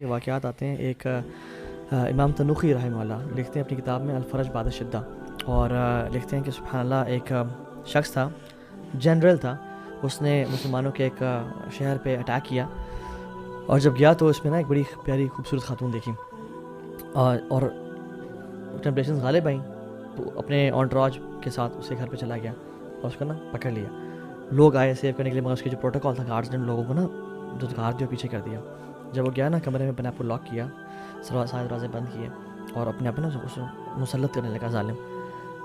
کے واقعات آتے ہیں. ایک امام تنوخی رحمہ اللہ لکھتے ہیں اپنی کتاب میں الفرج بعد الشدہ، اور لکھتے ہیں کہ سبحان اللہ ایک شخص تھا، جنرل تھا، اس نے مسلمانوں کے ایک شہر پہ اٹیک کیا، اور جب گیا تو اس میں نا ایک بڑی پیاری خوبصورت خاتون دیکھی، اور ٹیمپٹیشنز غالب آئیں تو اپنے انٹراج کے ساتھ اسے گھر پہ چلا گیا اور اس کو نا پکڑ لیا. لوگ آئے سیو کرنے کے لیے، مگر اس کے جو پروٹوکول تھا گارڈز نے لوگوں کو نا جو گھار دیا پیچھے کر دیا. جب وہ گیا نا کمرے میں اپنے آپ کو لاک کیا، سارے دروازے بند کیے اور اپنے آپ نا اس مسلط کرنے لگا ظالم.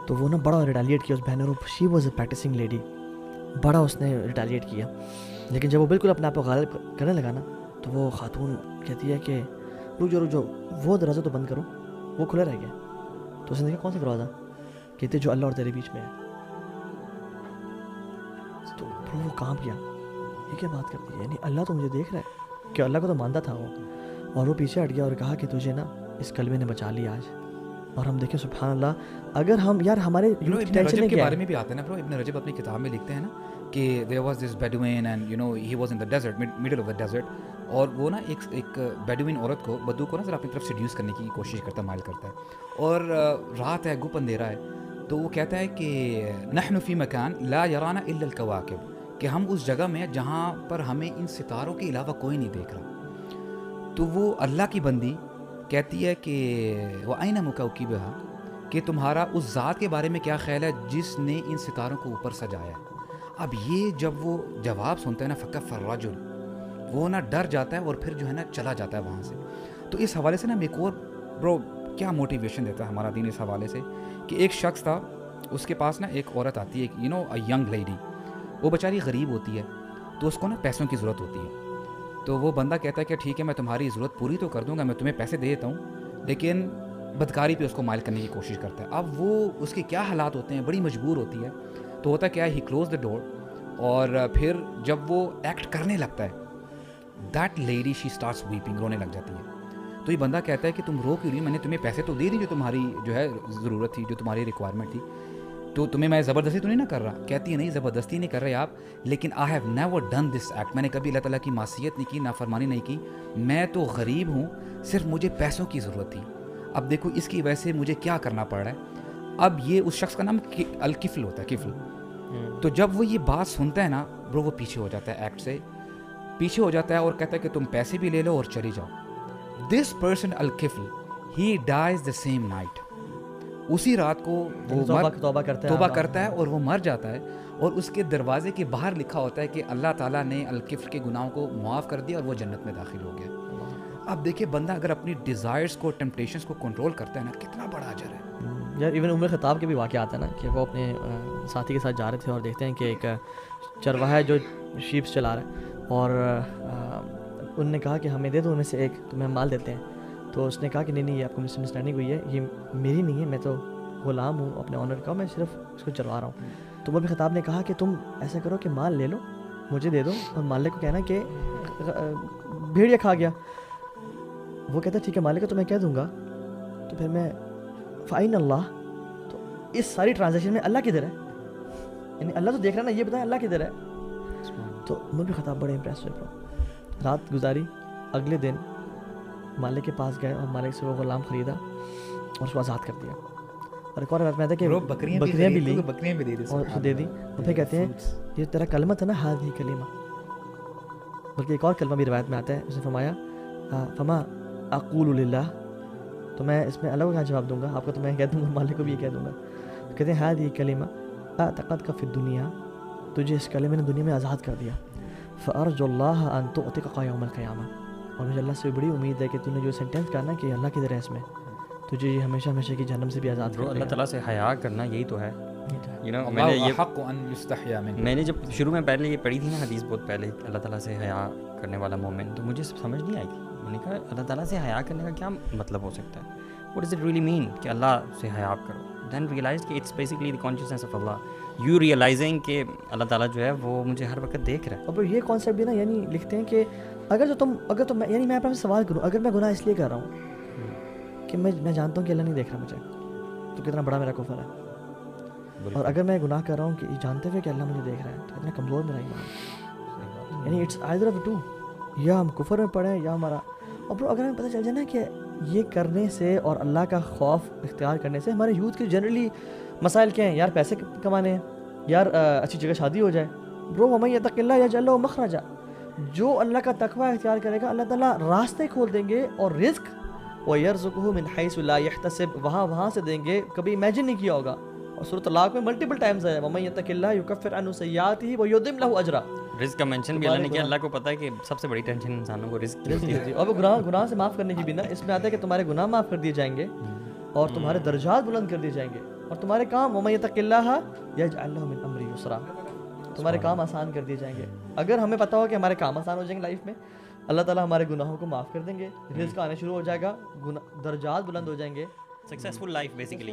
تو وہ نا بڑا ریٹیلیٹ کیا اس بہن، اور she was a practising lady, بڑا اس نے ریٹیلیٹ کیا. لیکن جب وہ بالکل اپنے آپ کو غالب کرنے لگا نا تو وہ خاتون کہتی ہے کہ رک جاؤ وہ دروازہ تو بند کرو، وہ کھلا رہ گیا. تو اس نے دیکھا کون سا دروازہ، کہتے جو اللہ اور تیرے بیچ میں ہے. تو وہ کام کیا، یہ کیا بات کرتی ہے، یعنی اللہ تو مجھے دیکھ رہا ہے، کہ اللہ کو تو مانتا تھا وہ، اور وہ پیچھے ہٹ گیا اور کہا کہ تجھے نا اس کلمے نے بچا لیا آج. اور ہم دیکھیں سبحان اللہ، اگر ہم یار ہمارے یوتھ کی ٹینشن کے بارے میں بھی آتے ہیں نا برو. ابن رجب اپنی کتاب میں لکھتے ہیں نا کہ there was this Bedouin and he was in the desert, middle of the desert, اور وہ نا ایک بیڈوین عورت کو، بدو کو نا ذرا اپنی طرف سیڈیوس کرنے کی کوشش کرتا ہے، مائل کرتا ہے، اور رات ہے، گپ اندھیرا ہے، تو وہ کہتا ہے کہ نحن فی مکان لا یرانا الا الکواکب، کہ ہم اس جگہ میں جہاں پر ہمیں ان ستاروں کے علاوہ کوئی نہیں دیکھ رہا. تو وہ اللہ کی بندی کہتی ہے کہ وَأَيْنَ مُكَوْكِبُهَا، کہ تمہارا اس ذات کے بارے میں کیا خیال ہے جس نے ان ستاروں کو اوپر سجایا ہے. اب یہ جب وہ جواب سنتا ہے نا فَكَفَّ الرَّجُلُ، وہ نا ڈر جاتا ہے اور پھر جو ہے نا چلا جاتا ہے وہاں سے. تو اس حوالے سے نا ایک اور برو کیا موٹیویشن دیتا ہے ہمارا دین اس حوالے سے، کہ ایک شخص تھا، اس کے پاس نا ایک عورت آتی ہے، اے ینگ لیڈی، وہ بیچاری غریب ہوتی ہے، تو اس کو نا پیسوں کی ضرورت ہوتی ہے. تو وہ بندہ کہتا ہے کہ ٹھیک ہے میں تمہاری ضرورت پوری تو کر دوں گا، میں تمہیں پیسے دے دیتا ہوں، لیکن بدکاری پہ اس کو مائل کرنے کی کوشش کرتا ہے. اب وہ اس کے کیا حالات ہوتے ہیں، بڑی مجبور ہوتی ہے. تو ہوتا کیا ہے، ہی کلوز دا ڈور، اور پھر جب وہ ایکٹ کرنے لگتا ہے، that lady she starts vaping, رونے لگ جاتی ہے. تو یہ بندہ کہتا ہے کہ تم رو کیوں رہی، میں نے تمہیں پیسے تو دے دی جو تمہاری جو ہے ضرورت تھی، جو تمہاری ریکوائرمنٹ تھی، تو تمہیں میں زبردستی تو نہیں نہ کر رہا. کہتی ہے نہیں زبردستی نہیں کر رہے آپ، لیکن I have never done this act, میں نے کبھی اللہ تعالیٰ کی معصیت نہیں کی، نافرمانی نہیں کی، میں تو غریب ہوں، صرف مجھے پیسوں کی ضرورت تھی. اب دیکھو اس کی وجہ سے مجھے کیا کرنا پڑ رہا ہے. اب یہ اس شخص کا نام الکفل ہوتا ہے، کفل. تو جب وہ یہ بات سنتا ہے نا برو، وہ پیچھے ہو جاتا ہے، ایکٹ سے پیچھے ہو جاتا ہے اور کہتا ہے کہ تم پیسے بھی لے لو اور چلی جاؤ. دس پرسن الکفل he dies the same night, اسی رات کو وہ توبہ کرتا ہے اور وہ مر جاتا ہے. اور اس کے دروازے کے باہر لکھا ہوتا ہے کہ اللہ تعالیٰ نے الکفل کے گناہوں کو معاف کر دیا اور وہ جنت میں داخل ہو گیا. اب دیکھیں بندہ اگر اپنی ڈیزائرز کو، ٹیمپٹیشنز کو کنٹرول کرتا ہے نا، کتنا بڑا اجر ہے. یار ایون عمر خطاب کے بھی واقعہ آتا ہے نا کہ وہ اپنے ساتھی کے ساتھ جا رہے تھے اور دیکھتے ہیں کہ ایک چرواہا ہے جو شیپس چلا رہا ہے، اور ان نے کہا کہ ہمیں دے دو ان میں سے ایک، تمہیں ہم مال دیتے ہیں. تو اس نے کہا کہ نہیں یہ آپ کو مس انڈرسٹینڈنگ ہوئی ہے، یہ میری نہیں ہے، میں تو غلام ہوں اپنے آنر کا، میں صرف اس کو چلوا رہا ہوں. تو عمر خطاب نے کہا کہ تم ایسا کرو کہ مال لے لو، مجھے دے دو، اور مالک کو کہنا کہ بھیڑیا کھا گیا. وہ کہتا ہے ٹھیک ہے مالک کو تو میں کہہ دوں گا. تو پھر میں فائن اللہ، تو اس ساری ٹرانزیکشن میں اللہ کدھر ہے، یعنی اللہ تو دیکھ رہا ہے نا، یہ بتائیں اللہ کدھر ہے. تو عمر بن خطاب بڑے امپریس ہوئے. رات گزاری، اگلے دن مالک کے پاس گئے اور مالک سے وہ غلام خریدا اور اس کو آزاد کر دیا. اور ایک اور روایت میں آتا ہے کہ بکریاں بھی لی اور اس کو دے دی. اور پھر کہتے ہیں یہ تیرا کلمہ تھا نا، ہذہ کلمہ، بلکہ ایک اور کلمہ بھی روایت میں آتا ہے، اس نے فرمایا فما اقول للہ، تو میں اس میں اللہ کو کیا جواب دوں گا، آپ کو تو میں کہہ دوں گا، مالک کو بھی یہ کہہ دوں گا. کہتے ہیں ہذہ کلمہ اعتقدک فی الدنیا، تجھے اس کلمے نے دنیا میں آزاد کر دیا. فارجو اللہ ان تعتقک یوم القیامہ، اور مجھے اللہ سے بڑی امید ہے کہ تم نے جو سینٹینس کہا نا کہ اللہ کی طرح اس میں تجھے یہ ہمیشہ ہمیشہ کی جہنم سے بھی آزاد کر دے گا. اللہ تعالیٰ سے حیا کرنا یہی تو ہے. میں نے جب شروع میں پہلے یہ پڑھی تھی نا حدیث بہت پہلے، اللہ تعالیٰ سے حیا کرنے والا مومن، تو مجھے سمجھ نہیں آئی تھی. میں نے کہا اللہ تعالیٰ سے حیا کرنے کا کیا مطلب ہو سکتا ہے، what does it really mean کہ اللہ سے حیا کرو. دین ریئلائز کہ it's basically the consciousness of اللہ، یو ریئلائزنگ کہ اللہ تعالیٰ جو ہے وہ مجھے ہر وقت دیکھ رہا ہے. اور یہ کانسیپٹ بھی نا، یعنی لکھتے ہیں کہ اگر تم یعنی میں اپنے سوال کروں، اگر میں گناہ اس لیے کر رہا ہوں کہ میں جانتا ہوں کہ اللہ نہیں دیکھ رہا مجھے، تو کتنا بڑا میرا کفر ہے. اور اگر میں گناہ کر رہا ہوں کہ جانتے ہوئے کہ اللہ مجھے دیکھ رہا ہے، تو اتنا کمزور میرا ایمان ہے. یعنی اٹس آئدر آف ٹو، یا ہم کفر میں پڑے ہیں یا ہمارا. اور برو اگر ہمیں پتہ چل جائے نا کہ یہ کرنے سے اور اللہ کا خوف اختیار کرنے سے ہمارے یوتھ کے جنرلی مسائل کیا ہیں؟ یار پیسے کمانے ہیں، یار اچھی جگہ شادی ہو جائے. برو وَمَن يَتَقِ اللَّهَ يَجْعَل لَهُ مَخْرَجًا، جو اللہ کا تقوی اختیار کرے گا اللہ تعالیٰ راستے کھول دیں گے اور رزق وَيَرْزُقُهُ مِنْ حَيْثُ لَا يَحْتَسِبْ وہاں سے دیں گے کبھی امیجن نہیں کیا ہوگا. اور سورۃ طلاق میں ملٹیپل ٹائمز آیا وَمَن يَتَقِ اللَّهَ يُكَفِّرْ عَنْهُ سَيِّئَاتِهِ وَيُعْظِمْ لَهُ أَجْرًا. رزق کا منشن بھی اللہ نے کیا. اللہ کو پتہ ہے کہ سب سے بڑی ٹینشن انسانوں کو رزق کی ہے. اور وہ گناہ سے معاف کرنے کی بھی نا اس میں آتا ہے کہ تمہارے گناہ معاف کر دیے جائیں گے اور تمہارے درجات بلند کر دیے جائیں گے اور تمہارے کام وَمَن يَتَقِ اللَّهَ يَجْعَل لَهُ مِنْ أَمْرِهِ يُسْرًا، تمہارے کام آسان کر دیے جائیں گے. اگر ہمیں پتہ ہو کہ ہمارے کام آسان ہو جائیں گے لائف میں، اللہ تعالیٰ ہمارے گناہوں کو معاف کر دیں گے، رزق آنا شروع ہو جائے گا، درجات بلند ہو جائیں گے. Successful life basically.